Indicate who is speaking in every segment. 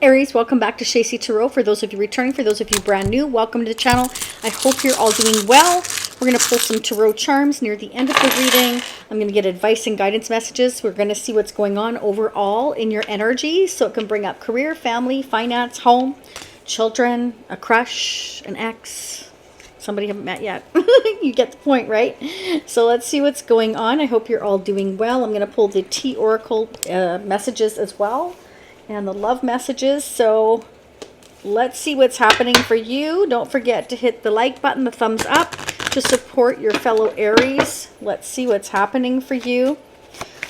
Speaker 1: Aries, welcome back to Aries Tarot. For those of you returning, for those of you brand new, welcome to the channel. I hope you're all doing well. We're going to pull some tarot charms near the end of the reading. I'm going to get advice and guidance messages. We're going to see what's going on overall in your energy, so it can bring up career, family, finance, home, children, a crush, an ex, somebody you haven't met yet. You get the point, right? So let's see what's going on. I hope you're all doing well. I'm going to pull the T Oracle messages as well, and the love messages. So let's see what's happening for you. Don't forget to hit the like button, the thumbs up, to support your fellow Aries. Let's see what's happening for you.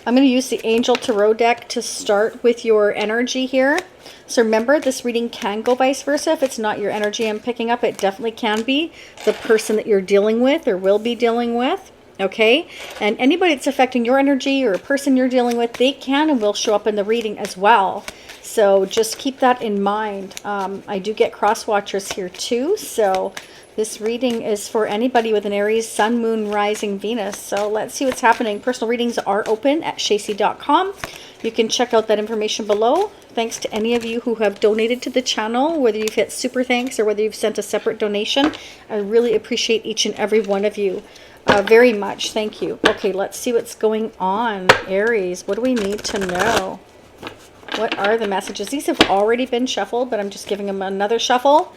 Speaker 1: I'm going to use the Angel Tarot deck to start with your energy here. So remember, this reading can go vice versa. If it's not your energy I'm picking up, it definitely can be the person that you're dealing with or will be dealing with. Okay, and anybody that's affecting your energy or a person you're dealing with, they can and will show up in the reading as well. So just keep that in mind. I do get cross watchers here too. So this reading is for anybody with an Aries Sun, Moon, Rising, Venus. So let's see what's happening. Personal readings are open at shacy.com. You can check out that information below. Thanks to any of you who have donated to the channel, whether you've hit super thanks or whether you've sent a separate donation. I really appreciate each and every one of you. Very much. Thank you. Okay, let's see what's going on. Aries, what do we need to know? What are the messages? These have already been shuffled, but I'm just giving them another shuffle.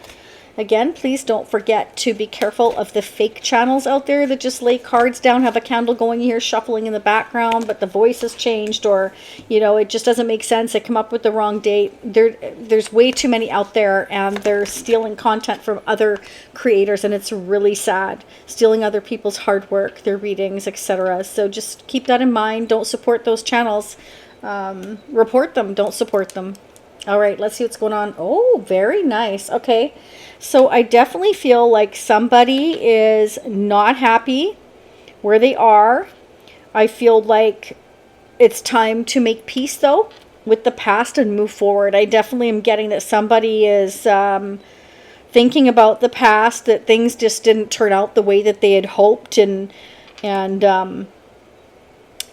Speaker 1: Again, please don't forget to be careful of the fake channels out there that just lay cards down, have a candle going here, shuffling in the background, but the voice has changed, or, you know, it just doesn't make sense. They come up with the wrong date. There's way too many out there, and they're stealing content from other creators, and it's really sad. Stealing other people's hard work, their readings, etc. So just keep that in mind. Don't support those channels. Report them. Don't support them. All right, let's see what's going on. Oh, very nice. Okay, so I definitely feel like somebody is not happy where they are. I feel like it's time to make peace, though, with the past and move forward. I definitely am getting that somebody is thinking about the past, that things just didn't turn out the way that they had hoped, and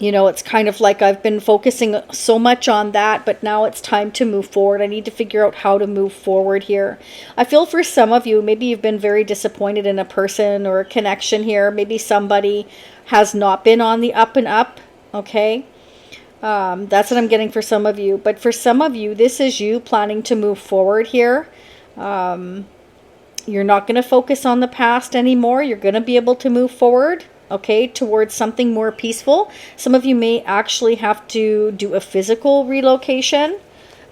Speaker 1: you know, it's kind of like I've been focusing so much on that, but now it's time to move forward. I need to figure out how to move forward here. I feel for some of you, maybe you've been very disappointed in a person or a connection here. Maybe somebody has not been on the up and up, okay? That's what I'm getting for some of you. But for some of you, this is you planning to move forward here. You're not going to focus on the past anymore. You're going to be able to move forward, okay, towards something more peaceful. Some of you may actually have to do a physical relocation,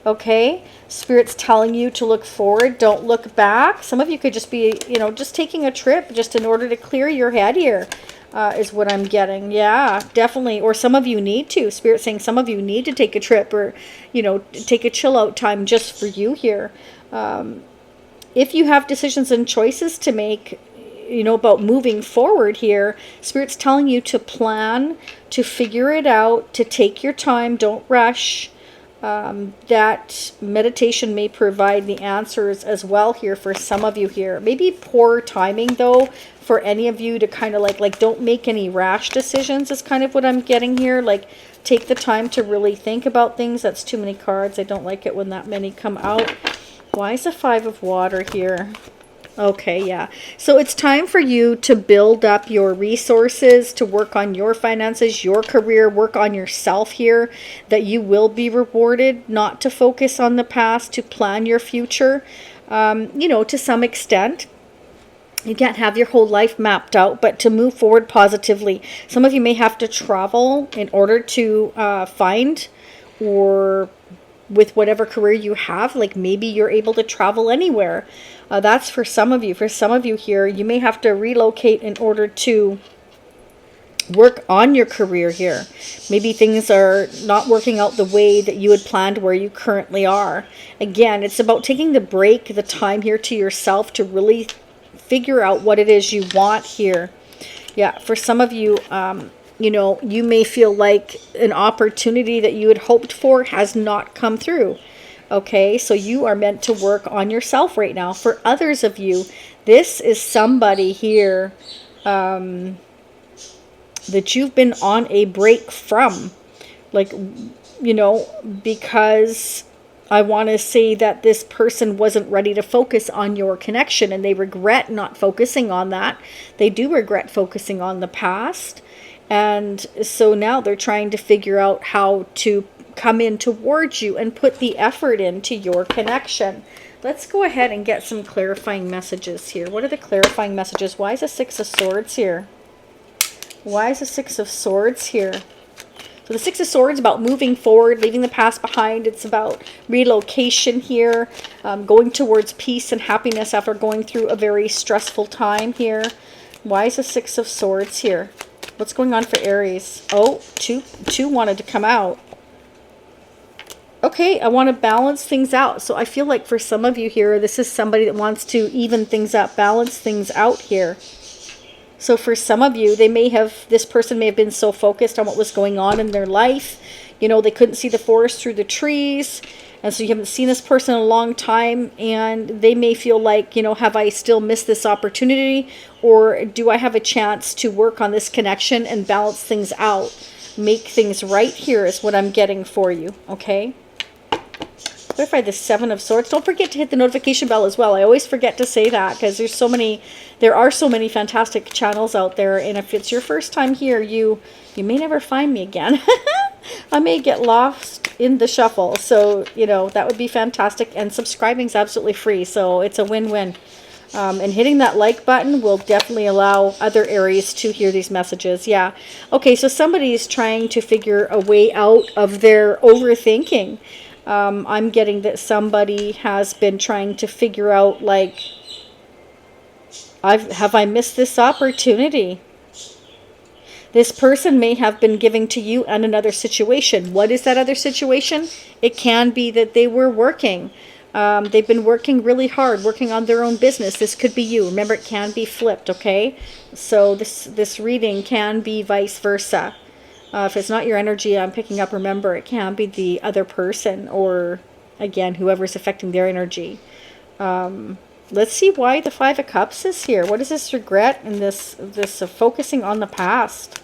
Speaker 1: okay? Spirit's telling you to look forward, don't look back. Some of you could just be, you know, just taking a trip just in order to clear your head here, is what I'm getting. Yeah, definitely. Or some of you need to. Spirit's saying some of you need to take a trip, or, you know, take a chill out time just for you here. If you have decisions and choices to make, you know, about moving forward here, Spirit's telling you to plan, to figure it out, to take your time, don't rush. That meditation may provide the answers as well here for some of you here. Maybe poor timing, though, for any of you to kind of like don't make any rash decisions is kind of what I'm getting here. Like, take the time to really think about things. That's too many cards. I don't like it when that many come out. Why is the Five of Water here? Okay, yeah. So it's time for you to build up your resources, to work on your finances, your career, work on yourself here, that you will be rewarded, not to focus on the past, to plan your future. You know, to some extent, you can't have your whole life mapped out, but to move forward positively. Some of you may have to travel in order to find, or with whatever career you have, like maybe you're able to travel anywhere. That's for some of you. For some of you here, you may have to relocate in order to work on your career here. Maybe things are not working out the way that you had planned where you currently are. Again, it's about taking the break, the time here to yourself to really figure out what it is you want here. Yeah, for some of you, you know, you may feel like an opportunity that you had hoped for has not come through. Okay, so you are meant to work on yourself right now. For others of you, this is somebody here that you've been on a break from. Like, you know, because I want to say that this person wasn't ready to focus on your connection, and they regret not focusing on that. They do regret focusing on the past. And so now they're trying to figure out how to come in towards you and put the effort into your connection. Let's go ahead and get some clarifying messages here. What are the clarifying messages? Why is the Six of Swords here? Why is the Six of Swords here? So the Six of Swords about moving forward, leaving the past behind. It's about relocation here, going towards peace and happiness after going through a very stressful time here. Why is the Six of Swords here? What's going on for Aries? Oh, two wanted to come out. Okay, I want to balance things out. So I feel like for some of you here, this is somebody that wants to even things up, balance things out here. So for some of you, this person may have been so focused on what was going on in their life. You know, they couldn't see the forest through the trees. And so you haven't seen this person in a long time. And they may feel like, you know, have I still missed this opportunity? Or do I have a chance to work on this connection and balance things out? Make things right here is what I'm getting for you, okay? Clarify the Seven of Swords. Don't forget to hit the notification bell as well. I always forget to say that because there are so many fantastic channels out there. And if it's your first time here, you may never find me again. I may get lost in the shuffle. So, you know, that would be fantastic. And subscribing is absolutely free. So it's a win-win. And hitting that like button will definitely allow other Aries to hear these messages. Yeah. Okay, so somebody is trying to figure a way out of their overthinking. I'm getting that somebody has been trying to figure out, like, have I missed this opportunity? This person may have been giving to you and another situation. What is that other situation? It can be that they were working. They've been working really hard, working on their own business. This could be you. Remember, it can be flipped, okay? So this reading can be vice versa. If it's not your energy I'm picking up, remember, it can be the other person or, again, whoever's affecting their energy. Let's see why the Five of Cups is here. What is this regret and this focusing on the past?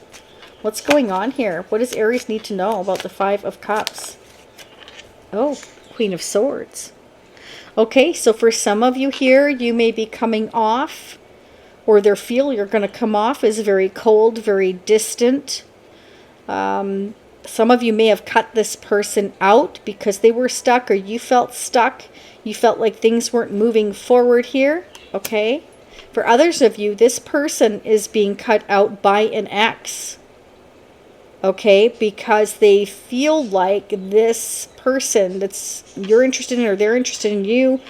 Speaker 1: What's going on here? What does Aries need to know about the Five of Cups? Oh, Queen of Swords. Okay, so for some of you here, you may be coming off, or their feel you're going to come off is very cold, very distant. Some of you may have cut this person out because they were stuck or you felt stuck. You felt like things weren't moving forward here. Okay. For others of you, this person is being cut out by an ex. Okay. Because they feel like this person that's you're interested in or they're interested in you.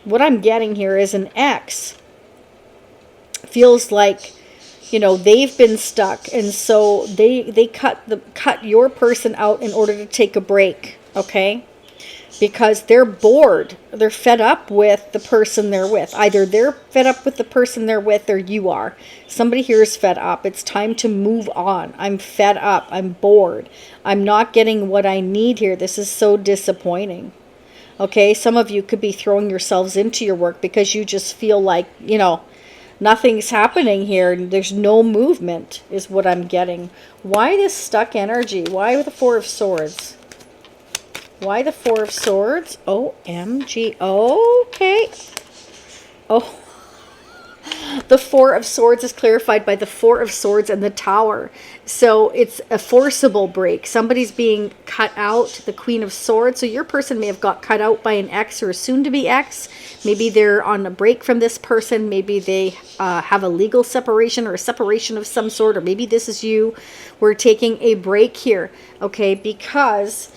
Speaker 1: What I'm getting here is an ex feels like, you know, they've been stuck, and so they cut your person out in order to take a break, okay? Because they're bored. They're fed up with the person they're with. Either they're fed up with the person they're with or you are. Somebody here is fed up. It's time to move on. I'm fed up. I'm bored. I'm not getting what I need here. This is so disappointing. Okay, some of you could be throwing yourselves into your work because you just feel like, you know, nothing's happening here. There's no movement is what I'm getting. Why this stuck energy? Why the Four of Swords? Why the Four of Swords? OMG. Okay. Oh. The Four of Swords is clarified by the Four of Swords and the Tower. So it's a forcible break. Somebody's being cut out, the Queen of Swords. So your person may have got cut out by an ex or a soon-to-be ex. Maybe they're on a break from this person. Maybe they have a legal separation or a separation of some sort. Or maybe this is you. We're taking a break here. Okay, because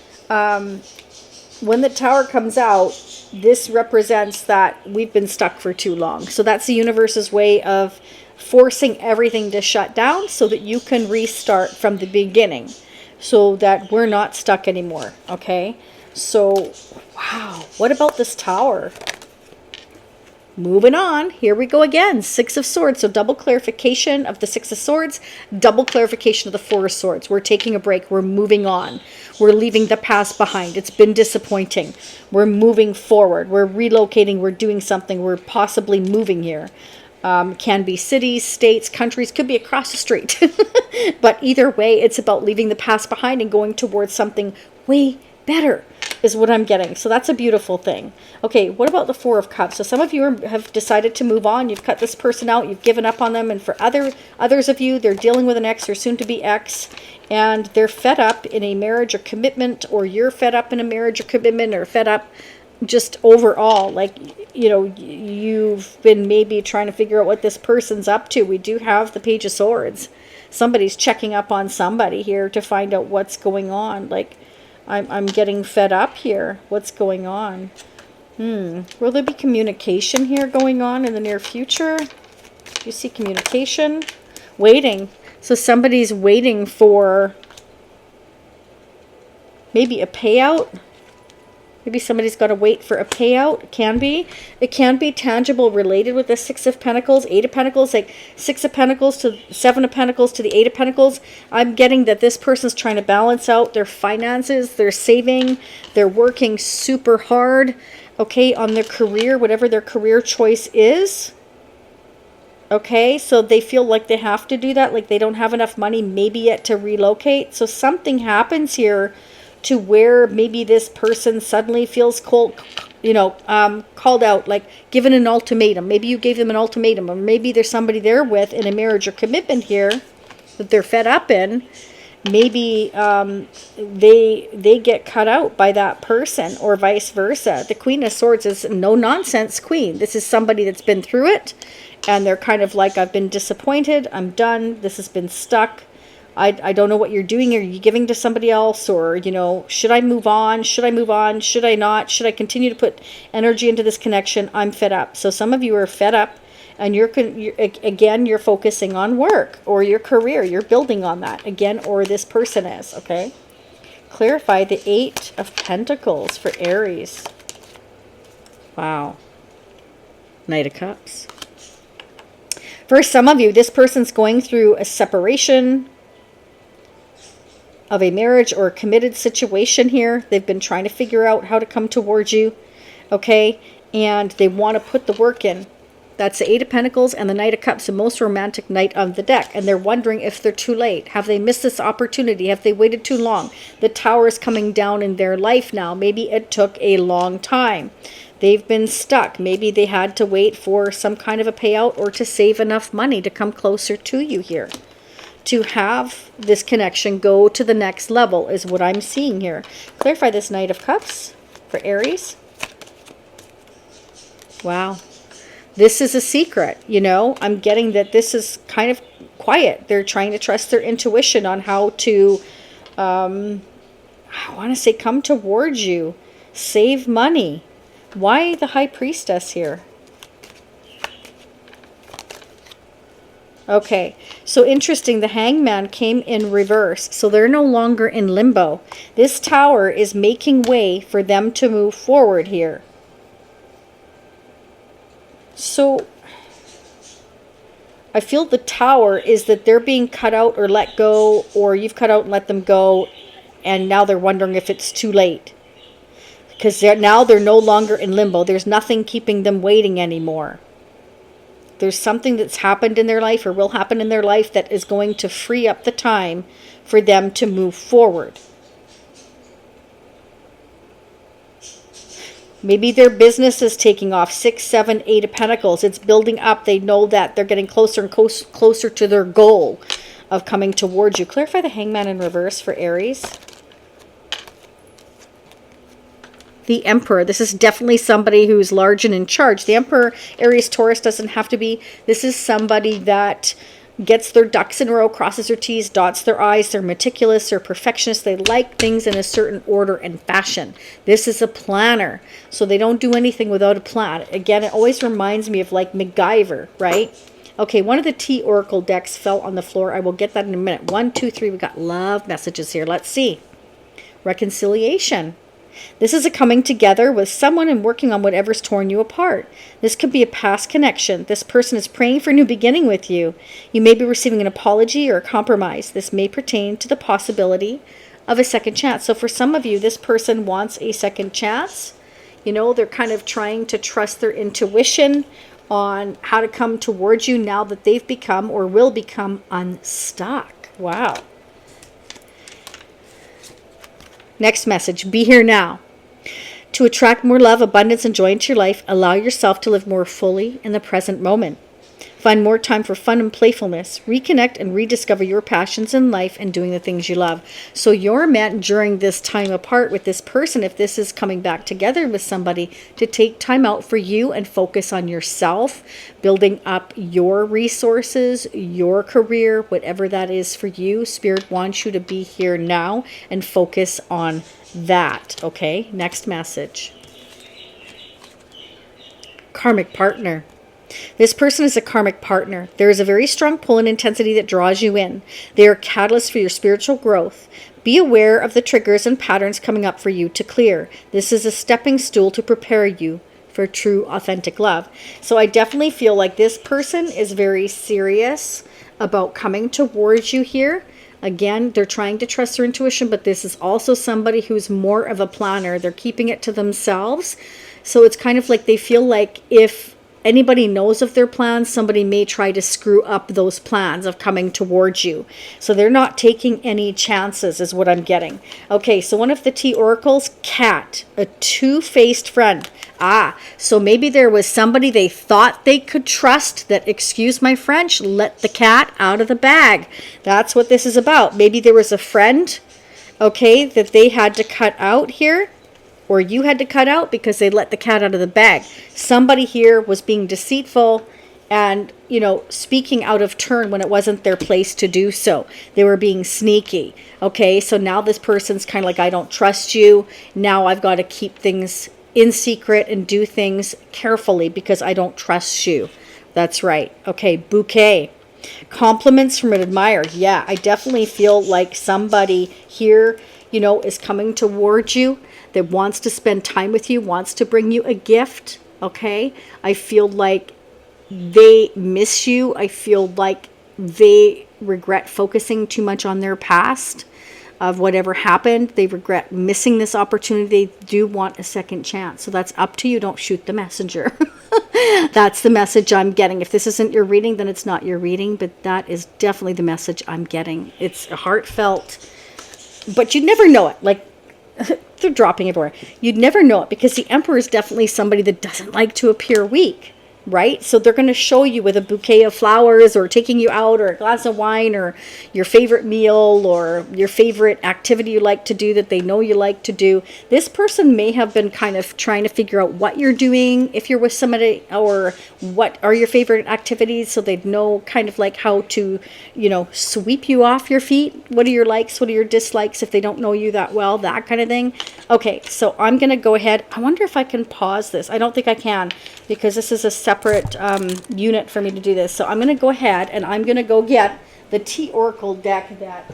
Speaker 1: when the Tower comes out, this represents that we've been stuck for too long. So that's the universe's way of forcing everything to shut down so that you can restart from the beginning, so that we're not stuck anymore. Okay, so wow, what about this Tower? Moving on, here we go again. Six of Swords. So double clarification of the Six of Swords, double clarification of the Four of Swords. We're taking a break. We're moving on. We're leaving the past behind. It's been disappointing. We're moving forward. We're relocating. We're doing something. We're possibly moving here. Can be cities, states, countries, could be across the street. But either way, it's about leaving the past behind and going towards something way better. is what I'm getting. So that's a beautiful thing. Okay, what about the Four of Cups? So some of you have decided to move on. You've cut this person out. You've given up on them. And for others of you, they're dealing with an ex or soon to be ex, and they're fed up in a marriage or commitment, or you're fed up in a marriage or commitment, or fed up just overall. Like, you know, you've been maybe trying to figure out what this person's up to. We do have the Page of Swords. Somebody's checking up on somebody here to find out what's going on. Like, I'm getting fed up here. What's going on? Will there be communication here going on in the near future? You see communication? Waiting. So somebody's waiting for maybe a payout. Maybe somebody's got to wait for a payout. It can be tangible, related with the Six of Pentacles, Eight of Pentacles, like Six of Pentacles to Seven of Pentacles to the Eight of Pentacles. I'm getting that this person's trying to balance out their finances, they're saving, they're working super hard, okay, on their career, whatever their career choice is. Okay, so they feel like they have to do that, like they don't have enough money maybe yet to relocate. So something happens here to where maybe this person suddenly feels called out, like given an ultimatum. Maybe you gave them an ultimatum, or maybe there's somebody they're with in a marriage or commitment here that they're fed up in. Maybe they get cut out by that person, or vice versa. The Queen of Swords is no nonsense queen. This is somebody that's been through it, and they're kind of like, I've been disappointed, I'm done, this has been stuck. I don't know what you're doing. Are you giving to somebody else? Or, you know, should I move on? Should I move on? Should I not? Should I continue to put energy into this connection? I'm fed up. So some of you are fed up, and you're focusing on work or your career. You're building on that again, or this person is, okay? Clarify the Eight of Pentacles for Aries. Wow. Knight of Cups. For some of you, this person's going through a separation of a marriage or a committed situation here. They've been trying to figure out how to come towards you, okay? And they want to put the work in. That's the Eight of Pentacles and the Knight of Cups, the most romantic knight of the deck. And they're wondering if they're too late. Have they missed this opportunity? Have they waited too long? The Tower is coming down in their life now. Maybe it took a long time. They've been stuck. Maybe they had to wait for some kind of a payout, or to save enough money to come closer to you here, to have this connection go to the next level, is what I'm seeing here. Clarify this Knight of Cups for Aries. Wow. This is a secret, you know. I'm getting that this is kind of quiet. They're trying to trust their intuition on how to, I want to say, come towards you, save money. Why the High Priestess here? Okay, so interesting. The Hangman came in reverse, so they're no longer in limbo. This Tower is making way for them to move forward here. So I feel the Tower is that they're being cut out or let go, or you've cut out and let them go, and now they're wondering if it's too late. Because now they're no longer in limbo. There's nothing keeping them waiting anymore. There's something that's happened in their life, or will happen in their life, that is going to free up the time for them to move forward. Maybe their business is taking off. 6, 7, 8 of Pentacles. It's building up. They know that they're getting closer and closer to their goal of coming towards you. Clarify the Hangman in reverse for Aries. The Emperor. This is definitely somebody who's large and in charge. The Emperor, Aries, Taurus, doesn't have to be. This is somebody that gets their ducks in a row, crosses their T's, dots their I's. They're meticulous, they're perfectionists. They like things in a certain order and fashion. This is a planner, so they don't do anything without a plan. Again, it always reminds me of like MacGyver, right? Okay, one of the T Oracle decks fell on the floor. I will get that in a minute. 1, 2, 3. We got love messages here. Let's see. Reconciliation. This is a coming together with someone and working on whatever's torn you apart. This could be a past connection. This person is praying for a new beginning with you. You may be receiving an apology or a compromise. This may pertain to the possibility of a second chance. So for some of you, this person wants a second chance. You know, they're kind of trying to trust their intuition on how to come towards you now that they've become or will become unstuck. Wow. Next message, be here now. To attract more love, abundance, and joy into your life, allow yourself to live more fully in the present moment. Find more time for fun and playfulness. Reconnect and rediscover your passions in life and doing the things you love. So you're meant during this time apart with this person, if this is coming back together with somebody, to take time out for you and focus on yourself, building up your resources, your career, whatever that is for you. Spirit wants you to be here now and focus on that. Okay, next message. Karmic partner. This person is a karmic partner. There is a very strong pull and intensity that draws you in. They are catalysts for your spiritual growth. Be aware of the triggers and patterns coming up for you to clear. This is a stepping stool to prepare you for true, authentic love. So I definitely feel like this person is very serious about coming towards you here. Again, they're trying to trust their intuition, but this is also somebody who's more of a planner. They're keeping it to themselves. So it's kind of like they feel like if anybody knows of their plans, somebody may try to screw up those plans of coming towards you. So they're not taking any chances is what I'm getting. Okay, so one of the T oracles, cat, a two-faced friend. So maybe there was somebody they thought they could trust that, excuse my French, let the cat out of the bag. That's what this is about. Maybe there was a friend, okay, that they had to cut out here, or you had to cut out because they let the cat out of the bag. Somebody here was being deceitful and, speaking out of turn when it wasn't their place to do so. They were being sneaky. Okay, so now this person's kind of like, I don't trust you. Now I've got to keep things in secret and do things carefully because I don't trust you. That's right. Okay, bouquet. Compliments from an admirer. Yeah, I definitely feel like somebody here, is coming towards you that wants to spend time with you, wants to bring you a gift. Okay, I feel like they miss you. I feel like they regret focusing too much on their past of whatever happened. They regret missing this opportunity. They do want a second chance. So that's up to you. Don't shoot the messenger. That's the message I'm getting. If this isn't your reading, then it's not your reading, but that is definitely the message I'm getting. It's heartfelt, but you'd never know it. Like, they're dropping everywhere. You'd never know it because the Emperor is definitely somebody that doesn't like to appear weak, right? So they're going to show you with a bouquet of flowers or taking you out or a glass of wine or your favorite meal or your favorite activity you like to do that they know you like to do. This person may have been kind of trying to figure out what you're doing if you're with somebody, or what are your favorite activities, so they'd know kind of like how to, sweep you off your feet. What are your likes? What are your dislikes if they don't know you that well? That kind of thing. Okay, so I'm going to go ahead. I wonder if I can pause this. I don't think I can because this is a separate unit for me to do this. So I'm going to go ahead and I'm going to go get the T Oracle deck that,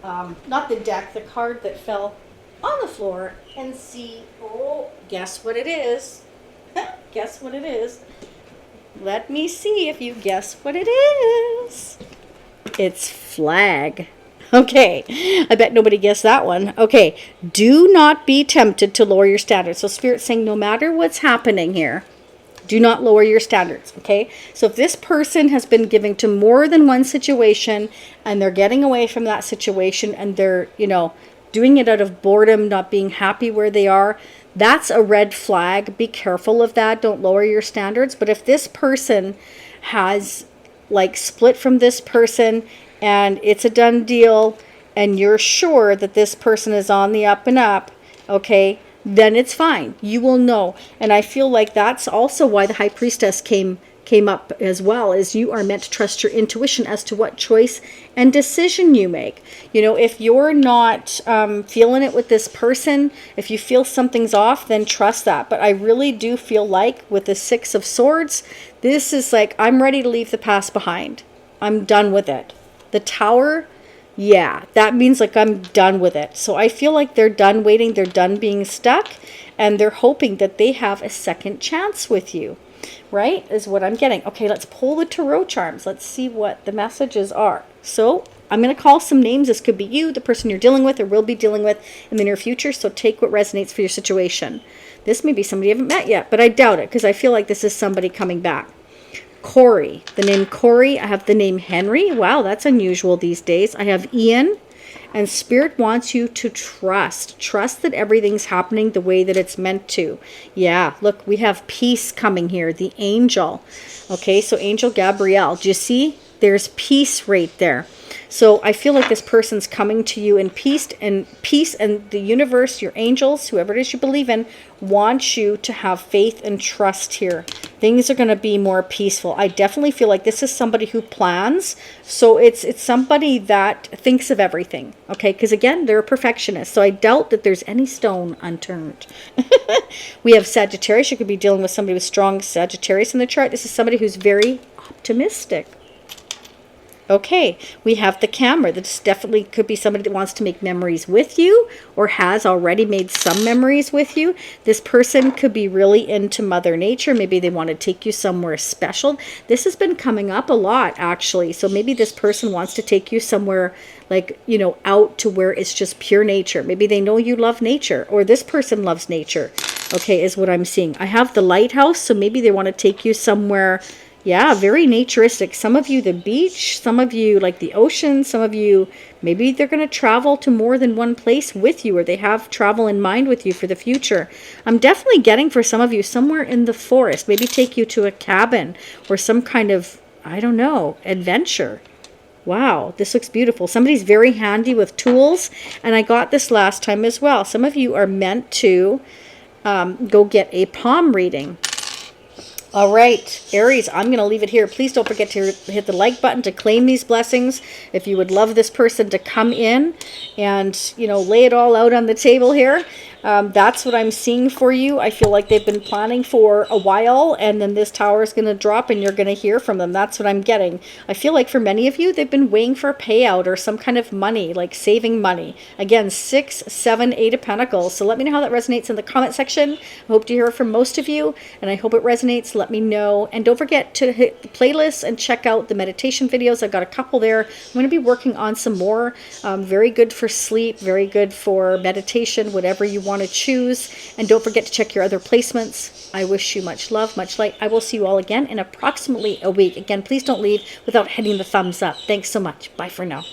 Speaker 1: not the deck, the card that fell on the floor and see, guess what it is? Guess what it is? Let me see if you guess what it is. It's flag. Okay, I bet nobody guessed that one. Okay, do not be tempted to lower your standards. So Spirit's saying no matter what's happening here, do not lower your standards, okay? So if this person has been giving to more than one situation and they're getting away from that situation and they're, doing it out of boredom, not being happy where they are, that's a red flag. Be careful of that. Don't lower your standards. But if this person has split from this person and it's a done deal and you're sure that this person is on the up and up, okay, then it's fine. You will know. And I feel like that's also why the High Priestess came up as well, is you are meant to trust your intuition as to what choice and decision you make. If you're not feeling it with this person, if you feel something's off, then trust that. But I really do feel like with the Six of Swords, this is like, I'm ready to leave the past behind. I'm done with it. The Tower, yeah, that means like I'm done with it. So I feel like they're done waiting, they're done being stuck, and they're hoping that they have a second chance with you, right? Is what I'm getting. Okay, let's pull the tarot charms. Let's see what the messages are. So I'm going to call some names. This could be you, the person you're dealing with or will be dealing with in the near future. So take what resonates for your situation. This may be somebody you haven't met yet, but I doubt it because I feel like this is somebody coming back. Corey, the name Corey. I have the name Henry. Wow, that's unusual these days. I have Ian And Spirit wants you to trust. Trust that everything's happening the way that it's meant to. Yeah, look, we have peace coming here. The angel. Okay, so Angel Gabrielle. Do you see? There's peace right there. So I feel like this person's coming to you in peace, and the universe, your angels, whoever it is you believe in, wants you to have faith and trust here. Things are going to be more peaceful. I definitely feel like this is somebody who plans. So it's somebody that thinks of everything. Okay, because again, they're a perfectionist. So I doubt that there's any stone unturned. We have Sagittarius. You could be dealing with somebody with strong Sagittarius in the chart. This is somebody who's very optimistic. Okay, we have the camera. This definitely could be somebody that wants to make memories with you or has already made some memories with you. This person could be really into Mother Nature. Maybe they want to take you somewhere special. This has been coming up a lot, actually. So maybe this person wants to take you somewhere like, you know, out to where it's just pure nature. Maybe they know you love nature, or this person loves nature. Okay, is what I'm seeing. I have the lighthouse, so maybe they want to take you somewhere. Yeah, very naturistic. Some of you, the beach. Some of you, like the ocean. Some of you, maybe they're going to travel to more than one place with you, or they have travel in mind with you for the future. I'm definitely getting for some of you somewhere in the forest. Maybe take you to a cabin or some kind of, I don't know, adventure. Wow, this looks beautiful. Somebody's very handy with tools. And I got this last time as well. Some of you are meant to go get a palm reading. All right, Aries, I'm going to leave it here. Please don't forget to hit the like button to claim these blessings. If you would love this person to come in and, you know, lay it all out on the table here, that's what I'm seeing for you. I feel like they've been planning for a while, and then this tower is going to drop and you're going to hear from them. That's what I'm getting. I feel like for many of you, they've been waiting for a payout or some kind of money, like saving money. Again, 6, 7, 8 of Pentacles. So let me know how that resonates in the comment section. I hope to hear from most of you, and I hope it resonates. Let me know. And don't forget to hit the playlist and check out the meditation videos. I've got a couple there. I'm going to be working on some more. Very good for sleep, very good for meditation, whatever you want to choose. And don't forget to check your other placements. I wish you much love, much light. I will see you all again in approximately a week. Again, please don't leave without hitting the thumbs up. Thanks so much. Bye for now.